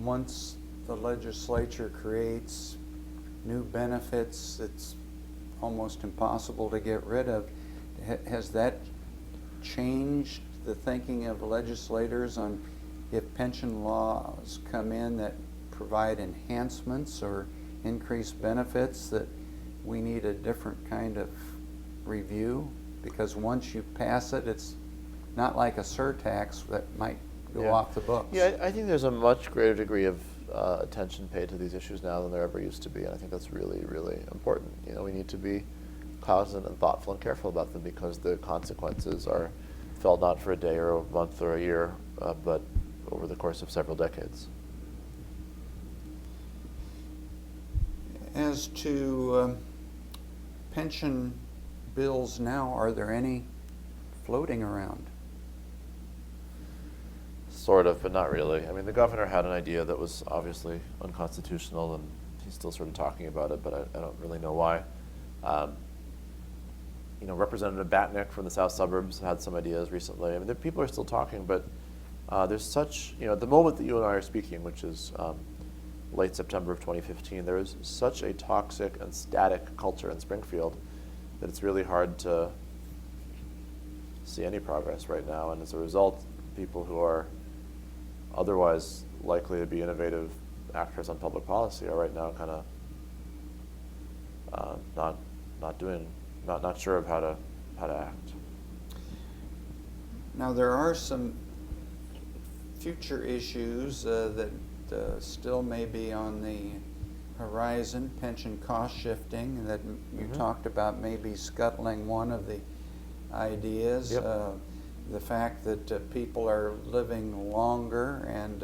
once the legislature creates new benefits, it's almost impossible to get rid of. Has that changed the thinking of legislators on if pension laws come in that provide enhancements or increased benefits, that we need a different kind of review? Because once you pass it, it's not like a surtax that might go off the books. Yeah, I think there's a much greater degree of attention paid to these issues now than there ever used to be, and I think that's really, really important. We need to be cognizant and thoughtful and careful about them because the consequences are felt not for a day or a month or a year, but over the course of several decades. As to pension bills now, are there any floating around? Sort of, but not really. I mean, the governor had an idea that was obviously unconstitutional, and he's still sort of talking about it, but I don't really know why. Representative Batnick from the south suburbs had some ideas recently. I mean, people are still talking, but there's such, at the moment that you and I are speaking, which is late September of 2015, there is such a toxic and static culture in Springfield that it's really hard to see any progress right now. And as a result, people who are otherwise likely to be innovative actors on public policy are right now kind of not sure of how to act. Now, there are some future issues that still may be on the horizon. Pension cost shifting that you talked about maybe scuttling one of the ideas. Yep. The fact that people are living longer, and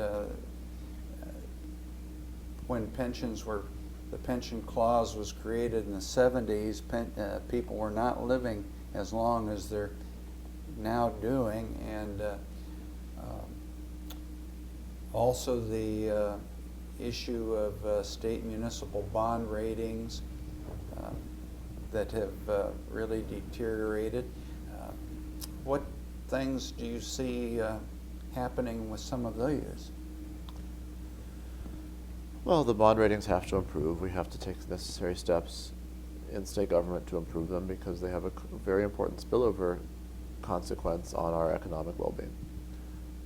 when the pension clause was created in the 70s, people were not living as long as they're now doing, and also the issue of state municipal bond ratings that have really deteriorated. What things do you see happening with some of these? Well, the bond ratings have to improve. We have to take necessary steps in state government to improve them because they have a very important spillover consequence on our economic well-being.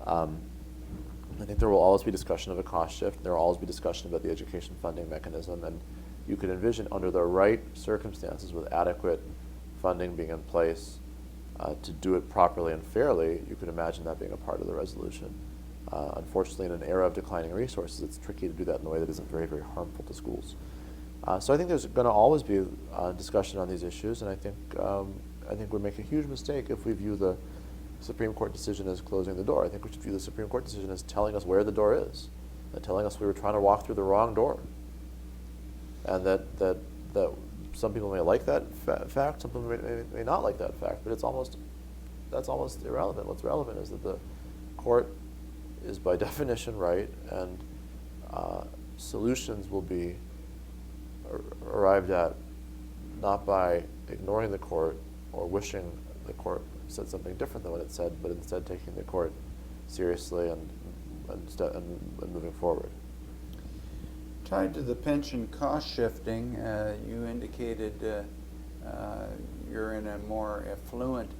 I think there will always be discussion of a cost shift. There will always be discussion about the education funding mechanism, and you could envision under the right circumstances with adequate funding being in place to do it properly and fairly, you could imagine that being a part of the resolution. Unfortunately, in an era of declining resources, it's tricky to do that in a way that isn't very, very harmful to schools. So I think there's going to always be a discussion on these issues, and I think we make a huge mistake if we view the Supreme Court decision as closing the door. I think we should view the Supreme Court decision as telling us where the door is, and telling us we were trying to walk through the wrong door, and that some people may like that fact, some people may not like that fact, but that's almost irrelevant. What's relevant is that the court is by definition right, and solutions will be arrived at not by ignoring the court or wishing the court said something different than what it said, but instead taking the court seriously and moving forward. Tied to the pension cost shifting, you indicated you're in a more affluent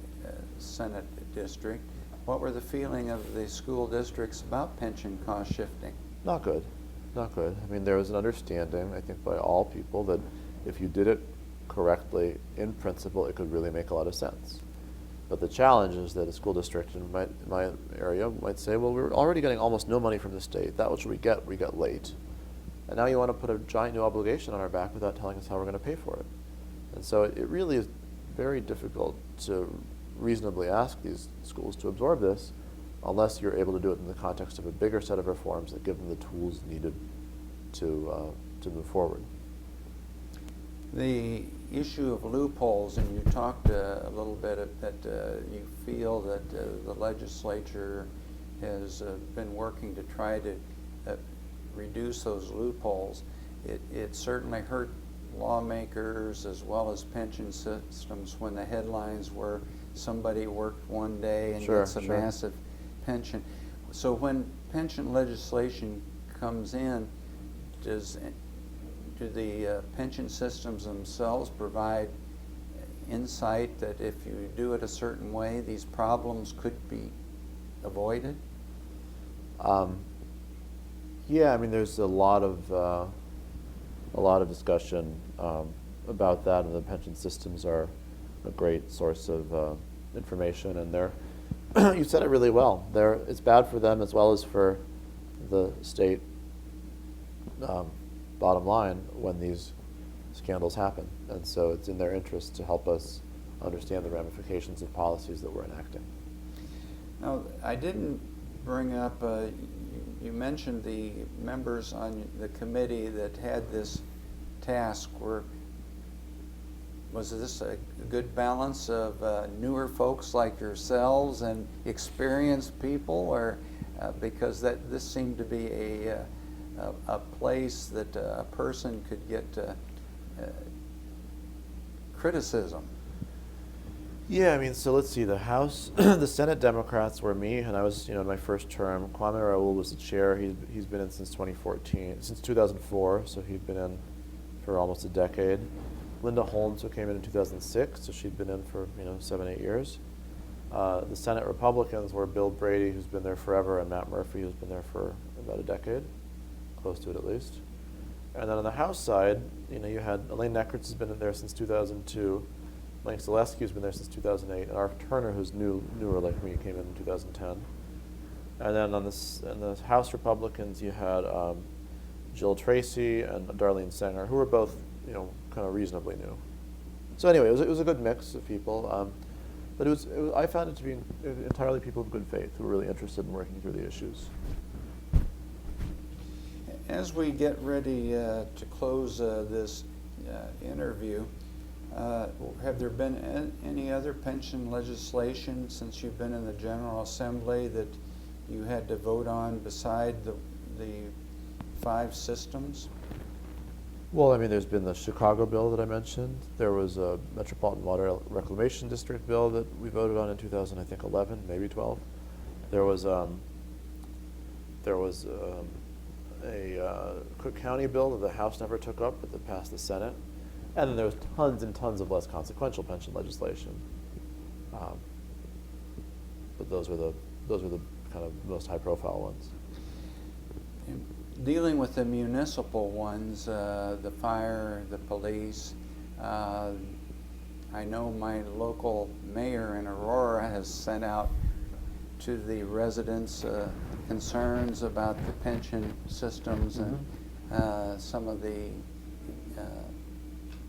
Senate district. What were the feeling of the school districts about pension cost shifting? Not good. Not good. I mean, there was an understanding, I think, by all people that if you did it correctly, in principle, it could really make a lot of sense. But the challenge is that a school district in my area might say, well, we're already getting almost no money from the state. That which we get late. And now you want to put a giant new obligation on our back without telling us how we're going to pay for it. And so it really is very difficult to reasonably ask these schools to absorb this unless you're able to do it in the context of a bigger set of reforms that give them the tools needed to move forward. The issue of loopholes, and you talked a little bit that you feel that the legislature has been working to try to reduce those loopholes. It certainly hurt lawmakers as well as pension systems when the headlines were somebody worked one day and gets a massive pension. So when pension legislation comes in, do the pension systems themselves provide insight that if you do it a certain way, these problems could be avoided? Yeah, I mean, there's a lot of discussion about that, and the pension systems are a great source of information, and they're you said it really well. It's bad for them as well as for the state bottom line when these scandals happen, and so it's in their interest to help us understand the ramifications of policies that we're enacting. Now, I didn't bring up, you mentioned the members on the committee that had this task. Was this a good balance of newer folks like yourselves and experienced people, or because this seemed to be a place that a person could get criticism? Yeah, I mean, so let's see. The House, the Senate Democrats were me, and I was, in my first term. Kwame Raoul was the chair. He's been in since 2004, so he'd been in for almost a decade. Linda Holmes, who came in 2006, so she'd been in for 7-8 years. The Senate Republicans were Bill Brady, who's been there forever, and Matt Murphy, who's been there for about a decade, close to it at least. And then on the House side, you had Elaine Neckarts has been in there since 2002. Mike Zalewski's been there since 2008, and Ark Turner, who's newer like me, came in 2010. And then on the House Republicans, you had Jill Tracy and Darlene Sanger, who were both, kind of reasonably new. So anyway, it was a good mix of people, but I found it to be entirely people of good faith who were really interested in working through the issues. As we get ready to close this interview, have there been any other pension legislation since you've been in the General Assembly that you had to vote on beside the 5 systems? Well, I mean, there's been the Chicago bill that I mentioned. There was a Metropolitan Water Reclamation District bill that we voted on in 2011, maybe 12. There was a Cook County bill that the House never took up, but that passed the Senate. And then there was tons and tons of less consequential pension legislation. But those were the kind of most high-profile ones. Dealing with the municipal ones, the fire, the police, I know my local mayor in Aurora has sent out to the residents' concerns about the pension systems and some of the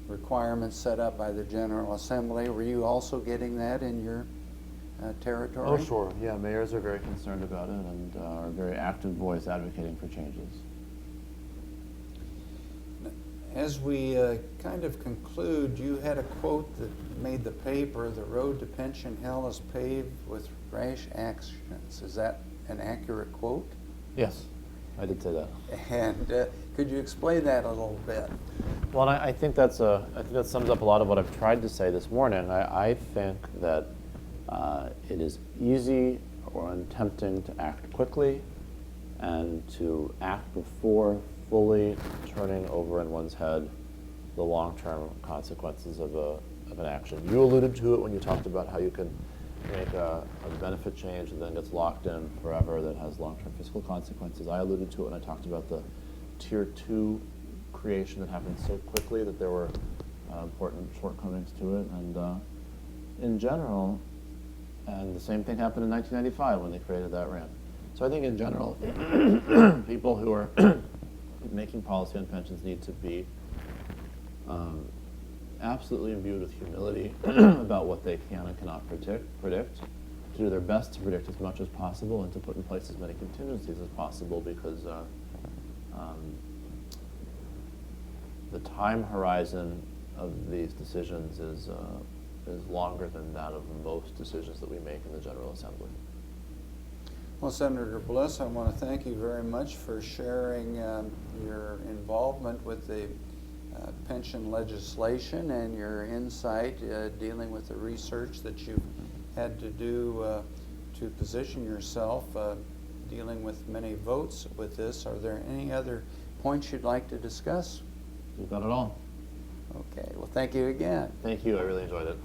requirements set up by the General Assembly. Were you also getting that in your territory? Oh, sure. Yeah, mayors are very concerned about it and are a very active voice advocating for changes. As we kind of conclude, you had a quote that made the paper: "The road to pension hell is paved with rash actions." Is that an accurate quote? Yes, I did say that. And could you explain that a little bit? Well, I think that sums up a lot of what I've tried to say this morning. I think that it is easy or tempting to act quickly and to act before fully turning over in one's head the long-term consequences of an action. You alluded to it when you talked about how you can make a benefit change and then gets locked in forever that has long-term fiscal consequences. I alluded to it when I talked about the Tier 2 creation that happened so quickly that there were important shortcomings to it. And in general, and the same thing happened in 1995 when they created that ramp. So I think in general, people who are making policy on pensions need to be absolutely imbued with humility about what they can and cannot predict, to do their best to predict as much as possible and to put in place as many contingencies as possible, because the time horizon of these decisions is longer than that of most decisions that we make in the General Assembly. Well, Senator Biss, I want to thank you very much for sharing your involvement with the pension legislation and your insight dealing with the research that you've had to do to position yourself, dealing with many votes with this. Are there any other points you'd like to discuss? You've got it all. Okay, well, thank you again. Thank you. I really enjoyed it.